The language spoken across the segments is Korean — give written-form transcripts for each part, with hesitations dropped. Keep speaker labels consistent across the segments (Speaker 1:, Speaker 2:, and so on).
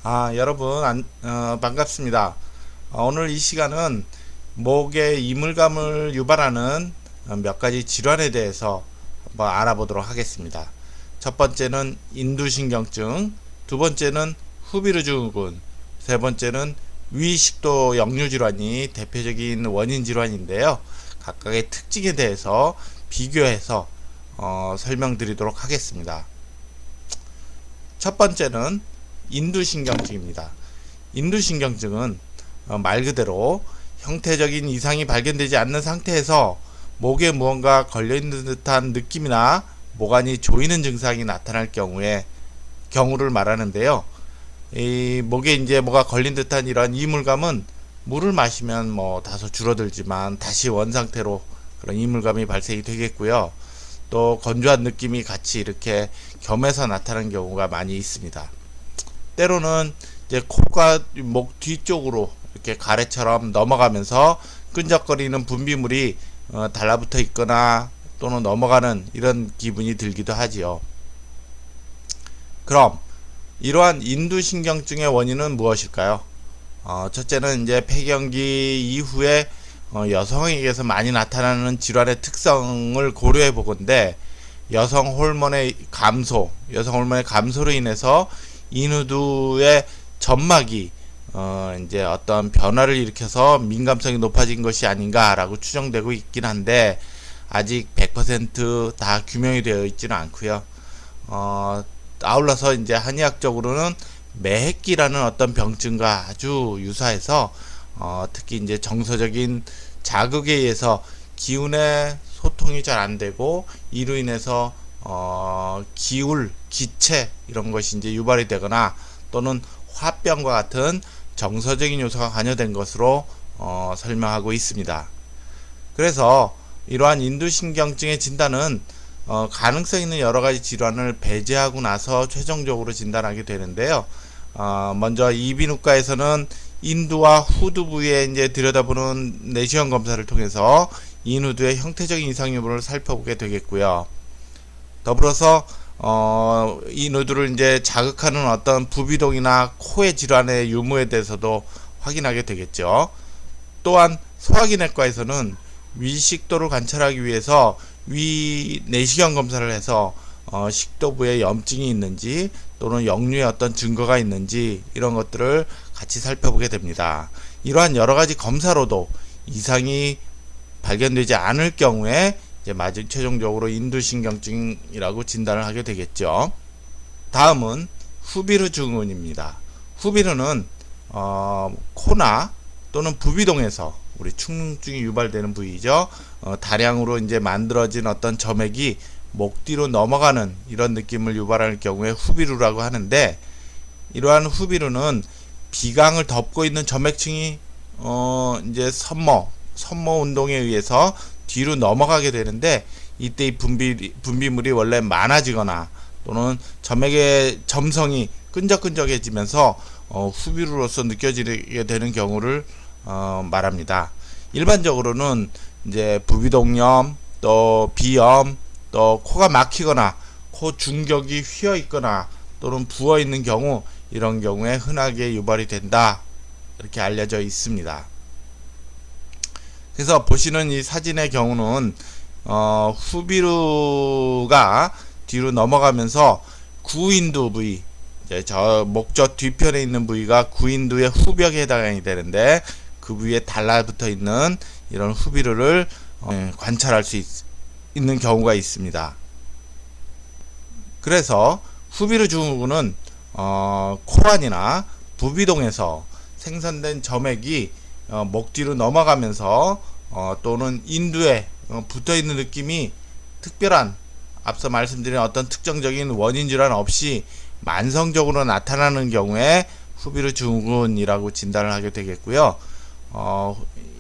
Speaker 1: 여러분, 반갑습니다. 오늘 이 시간은 목의 이물감을 유발하는 몇 가지 질환에 대해서 한번 알아보도록 하겠습니다. 첫 번째는 인두신경증, 두 번째는 후비루증후군, 세 번째는 위식도 역류질환이 대표적인 원인 질환인데요. 각각의 특징에 대해서 비교해서 설명드리도록 하겠습니다. 첫 번째는 인두신경증입니다. 인두신경증은 말 그대로 형태적인 이상이 발견되지 않는 상태에서 목에 무언가 걸려있는 듯한 느낌이나 목 안이 조이는 증상이 나타날 경우를 말하는데요. 이 목에 이제 뭐가 걸린 듯한 이런 이물감은 물을 마시면 다소 줄어들지만 다시 원상태로 그런 이물감이 발생이 되겠고요. 또 건조한 느낌이 같이 이렇게 겸해서 나타나는 경우가 많이 있습니다. 때로는 이제 코가 목 뒤쪽으로 이렇게 가래처럼 넘어가면서 끈적거리는 분비물이 달라붙어 있거나 또는 넘어가는 이런 기분이 들기도 하지요. 그럼 이러한 인두신경증의 원인은 무엇일까요? 첫째는 이제 폐경기 이후에 여성에게서 많이 나타나는 질환의 특성을 고려해 보건데 여성 호르몬의 감소로 인해서 인후두의 점막이 이제 어떤 변화를 일으켜서 민감성이 높아진 것이 아닌가라고 추정되고 있긴 한데 아직 100% 규명이 되어 있지는 않고요. 아울러서 이제 한의학적으로는 매핵기라는 어떤 병증과 아주 유사해서 특히 이제 정서적인 자극에 의해서 기운의 소통이 잘 안 되고 이로 인해서 기체 이런 것이 이제 유발이 되거나 또는 화병과 같은 정서적인 요소가 관여된 것으로 설명하고 있습니다. 그래서 이러한 인두신경증의 진단은 가능성 있는 여러 가지 질환을 배제하고 나서 최종적으로 진단하게 되는데요. 먼저 이비인후과에서는 인두와 후두 부위에 이제 들여다보는 내시경 검사를 통해서 인후두의 형태적인 이상 여부를 살펴보게 되겠고요. 더불어서 인후두를 이제 자극하는 어떤 부비동이나 코의 질환의 유무에 대해서도 확인하게 되겠죠. 또한 소화기내과에서는 위식도를 관찰하기 위해서 위 내시경 검사를 해서 식도부에 염증이 있는지 또는 역류의 어떤 증거가 있는지 이런 것들을 같이 살펴보게 됩니다. 이러한 여러 가지 검사로도 이상이 발견되지 않을 경우에 이제 최종적으로 인두신경증이라고 진단을 하게 되겠죠. 다음은 후비루증후군입니다. 후비루는 코나 또는 부비동에서 우리 축농증이 유발되는 부위죠. 다량으로 이제 만들어진 어떤 점액이 목 뒤로 넘어가는 이런 느낌을 유발할 경우에 후비루라고 하는데 이러한 후비루는 비강을 덮고 있는 점액층이 이제 선모 운동에 의해서 뒤로 넘어가게 되는데 이때 이 분비물이 원래 많아지거나 또는 점액의 점성이 끈적끈적해지면서 후비루로서 느껴지게 되는 경우를 말합니다. 일반적으로는 이제 부비동염, 또 비염, 또 코가 막히거나 코 중격이 휘어 있거나 또는 부어 있는 경우 이런 경우에 흔하게 유발이 된다 이렇게 알려져 있습니다. 그래서 보시는 이 사진의 경우는 후비루가 뒤로 넘어가면서 구인두 부위, 이제 저 목젖 뒤편에 있는 부위가 구인두의 후벽에 해당이 되는데 그 부위에 달라붙어 있는 이런 후비루를 관찰할 수 있는 경우가 있습니다. 그래서 후비루증후군은 코안이나 부비동에서 생산된 점액이 목 뒤로 넘어가면서 또는 인두에 붙어있는 느낌이 특별한 앞서 말씀드린 어떤 특정적인 원인 질환 없이 만성적으로 나타나는 경우에 후비루증후군이라고 진단을 하게 되겠고요.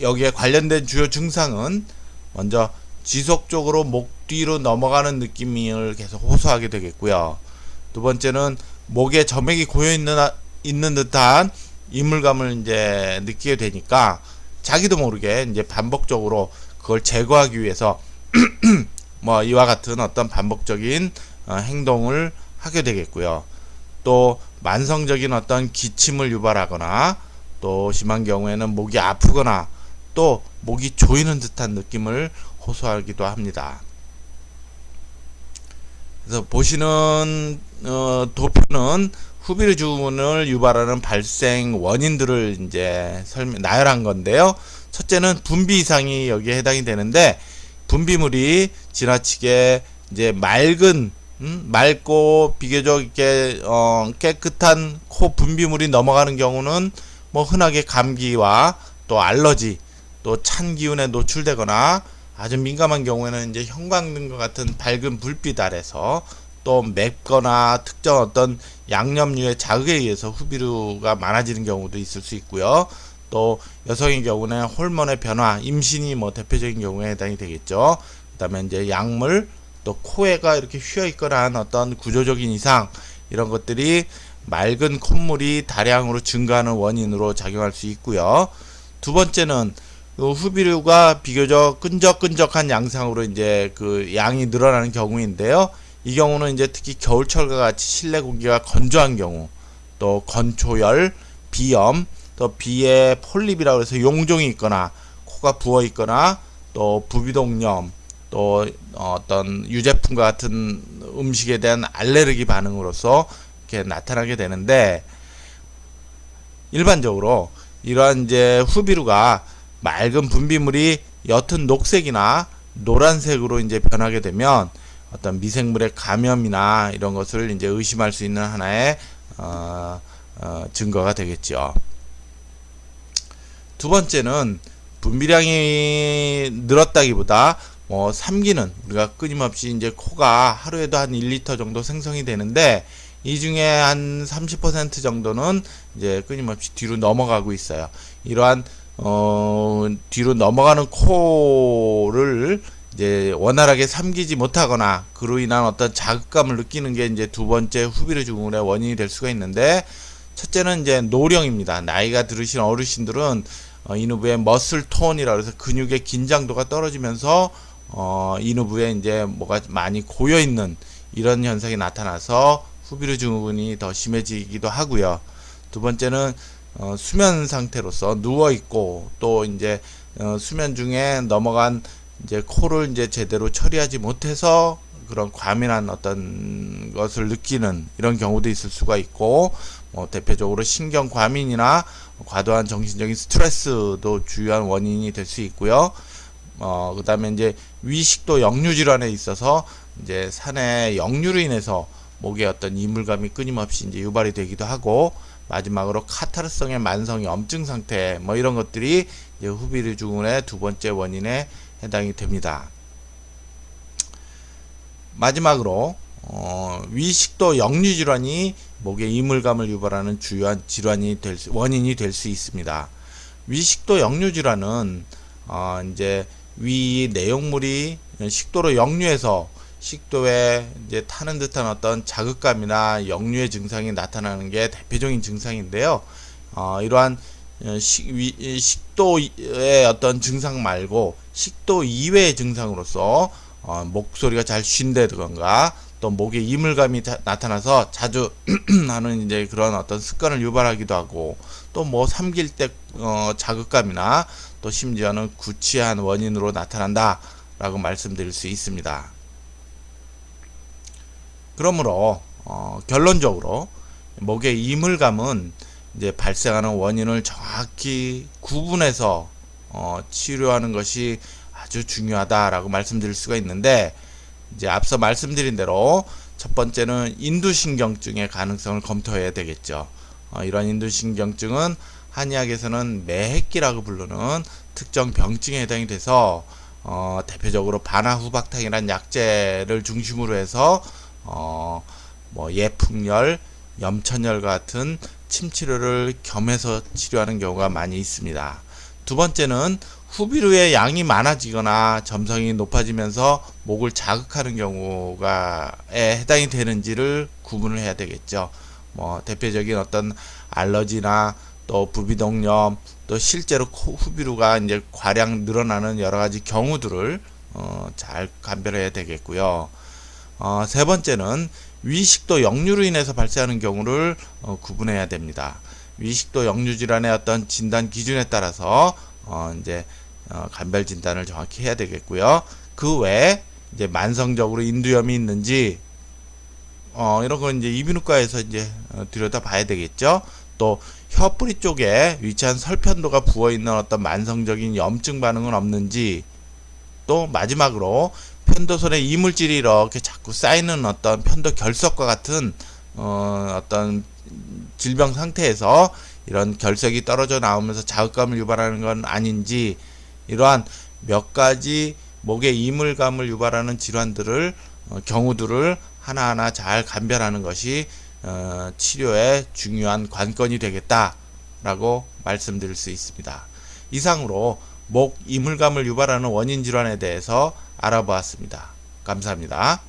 Speaker 1: 여기에 관련된 주요 증상은 먼저 지속적으로 목 뒤로 넘어가는 느낌을 계속 호소하게 되겠고요. 두 번째는 목에 점액이 고여 있는 듯한 이물감을 이제 느끼게 되니까 자기도 모르게 이제 반복적으로 그걸 제거하기 위해서 이와 같은 어떤 반복적인 행동을 하게 되겠고요. 또 만성적인 어떤 기침을 유발하거나 또 심한 경우에는 목이 아프거나 또 목이 조이는 듯한 느낌을 호소하기도 합니다. 그래서 보시는 도표는 후비루 증후군을 유발하는 발생 원인들을 이제 나열한 건데요. 첫째는 분비 이상이 여기에 해당이 되는데, 분비물이 지나치게 이제 맑고 비교적 이렇게 깨끗한 코 분비물이 넘어가는 경우는 뭐 흔하게 감기와 또 알러지, 또 찬 기운에 노출되거나 아주 민감한 경우에는 이제 형광등과 같은 밝은 불빛 아래서 또 맵거나 특정 어떤 양념류의 자극에 의해서 후비루가 많아지는 경우도 있을 수 있고요. 또 여성의 경우는 호르몬의 변화, 임신이 뭐 대표적인 경우에 해당이 되겠죠. 그 다음에 이제 약물, 또 코에가 이렇게 휘어 있거나 한 어떤 구조적인 이상, 이런 것들이 맑은 콧물이 다량으로 증가하는 원인으로 작용할 수 있고요. 두 번째는 후비루가 비교적 끈적끈적한 양상으로 이제 그 양이 늘어나는 경우인데요. 이 경우는 이제 특히 겨울철과 같이 실내 공기가 건조한 경우, 또 건초열, 비염, 또 비에 폴립이라고 해서 용종이 있거나 코가 부어 있거나 또 부비동염, 또 어떤 유제품과 같은 음식에 대한 알레르기 반응으로서 이렇게 나타나게 되는데, 일반적으로 이러한 이제 후비루가 맑은 분비물이 옅은 녹색이나 노란색으로 이제 변하게 되면 어떤 미생물의 감염이나 이런 것을 이제 의심할 수 있는 하나의 증거가 되겠죠. 두 번째는 분비량이 늘었다기보다 삼기는, 우리가 끊임없이 이제 코가 하루에도 한 1리터 정도 생성이 되는데, 이 중에 한 30% 정도는 이제 끊임없이 뒤로 넘어가고 있어요. 이러한 뒤로 넘어가는 코를 이제 원활하게 삼기지 못하거나 그로 인한 어떤 자극감을 느끼는 게 이제 두 번째 후비루 증후군의 원인이 될 수가 있는데, 첫째는 이제 노령입니다. 나이가 들으신 어르신들은 인후부의 머슬 톤이라고 해서 근육의 긴장도가 떨어지면서 인후부에 이제 뭐가 많이 고여 있는 이런 현상이 나타나서 후비루 증후군이 더 심해지기도 하고요. 두 번째는 수면 상태로서 누워 있고 또 이제 수면 중에 넘어간 이제 코를 이제 제대로 처리하지 못해서 그런 과민한 어떤 것을 느끼는 이런 경우도 있을 수가 있고, 대표적으로 신경 과민이나 과도한 정신적인 스트레스도 주요한 원인이 될 수 있고요. 그 다음에 이제 위식도 역류 질환에 있어서 이제 산의 역류로 인해서 목에 어떤 이물감이 끊임없이 이제 유발이 되기도 하고, 마지막으로 카타르성의 만성 염증 상태, 뭐 이런 것들이 이제 후비루 증후군의 두 번째 원인에 해당이 됩니다. 마지막으로 위식도 역류 질환이 목에 이물감을 유발하는 주요한 원인이 될 수 있습니다. 위식도 역류 질환은 이제 위 내용물이 식도로 역류해서 식도에 이제 타는 듯한 어떤 자극감이나 역류의 증상이 나타나는 게 대표적인 증상인데요. 이러한 식도의 어떤 증상 말고 식도 이외의 증상으로서 목소리가 잘 쉰다든가 또 목에 이물감이 나타나서 자주 하는 이제 그런 어떤 습관을 유발하기도 하고, 또 뭐 삼킬 때 자극감이나 또 심지어는 구취한 원인으로 나타난다라고 말씀드릴 수 있습니다. 그러므로 결론적으로 목의 이물감은 이제 발생하는 원인을 정확히 구분해서 치료하는 것이 아주 중요하다라고 말씀드릴 수가 있는데, 이제 앞서 말씀드린 대로 첫 번째는 인두신경증의 가능성을 검토해야 되겠죠. 이런 인두신경증은 한의학에서는 매핵기라고 부르는 특정 병증에 해당이 돼서 대표적으로 반화후박탕이라는 약재를 중심으로 해서 뭐 예풍열, 염천열 같은 침치료를 겸해서 치료하는 경우가 많이 있습니다. 두 번째는 후비루의 양이 많아지거나 점성이 높아지면서 목을 자극하는 경우가 해당이 되는지를 구분을 해야 되겠죠. 뭐 대표적인 어떤 알러지나 또 부비동염, 또 실제로 후비루가 이제 과량 늘어나는 여러 가지 경우들을 잘 감별해야 되겠고요. 세 번째는 위식도 역류로 인해서 발생하는 경우를 구분해야 됩니다. 위식도 역류 질환의 어떤 진단 기준에 따라서 이제 간별 진단을 정확히 해야 되겠고요. 그 외에 이제 만성적으로 인두염이 있는지 이런 건 이제 이비인후과에서 이제 들여다 봐야 되겠죠. 또 혀뿌리 쪽에 위치한 설편도가 부어 있는 어떤 만성적인 염증 반응은 없는지, 또 마지막으로 편도선에 이물질이 이렇게 자꾸 쌓이는 어떤 편도 결석과 같은 어떤 질병 상태에서 이런 결석이 떨어져 나오면서 자극감을 유발하는 건 아닌지, 이러한 몇 가지 목의 이물감을 유발하는 질환들을 경우들을 하나하나 잘 감별하는 것이 치료의 중요한 관건이 되겠다라고 말씀드릴 수 있습니다. 이상으로 목 이물감을 유발하는 원인 질환에 대해서 알아보았습니다. 감사합니다.